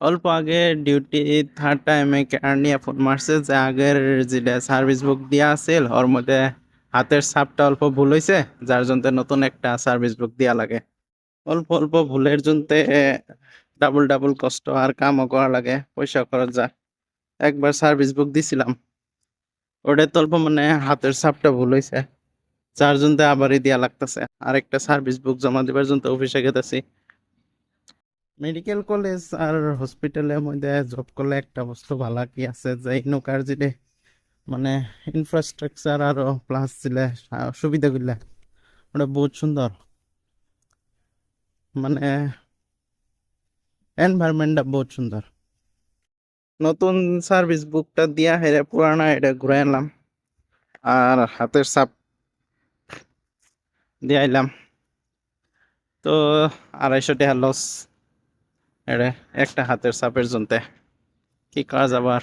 অল্প আগে duty third টাইমে কেয়ার নিয়ে ফোন মারছে যে আগের যেটা সার্ভিস বুক দিয়া আছিল ওর মধ্যে হাতের ছাপটা অল্প ভুল হয়েছে, যার জন্য নতুন একটা সার্ভিস বুক দিয়া লাগে। অল্প অল্প ভুলের জন্য ডাবল ডাবল কষ্ট আর কামও করা লাগে, পয়সা খরচ যায়। একবার সার্ভিস বুক দিছিলাম, ওটা তো অল্প মানে হাতের ছাপটা ভুল হয়েছে, যার জন্য আবারই দিয়া লাগতেছে। আরেকটা সার্ভিস বুক জমা দিবার জন্য অফিসে গেতেছি। মেডিকেল কলেজ আর হসপিটালের মধ্যে জব করলে একটা বস্তু ভালো কি আছে যে নৌকার যেটা মানে ইনফ্রাস্ট্রাকচার আরো প্লাস দিলে সুবিধাগুলা ওটা বহুত সুন্দর, মানে এনভায়রনমেন্টটা বহুত সুন্দর। নতুন সার্ভিস বুকটা দিয়া হেরে পুরানা এটা ঘুরে আনলাম আর হাতের ছাপ দিয়ে আইলাম। তো 250 টাকা লস এটা একটা হাতের ছাপের জন্য, কি করা যাবার।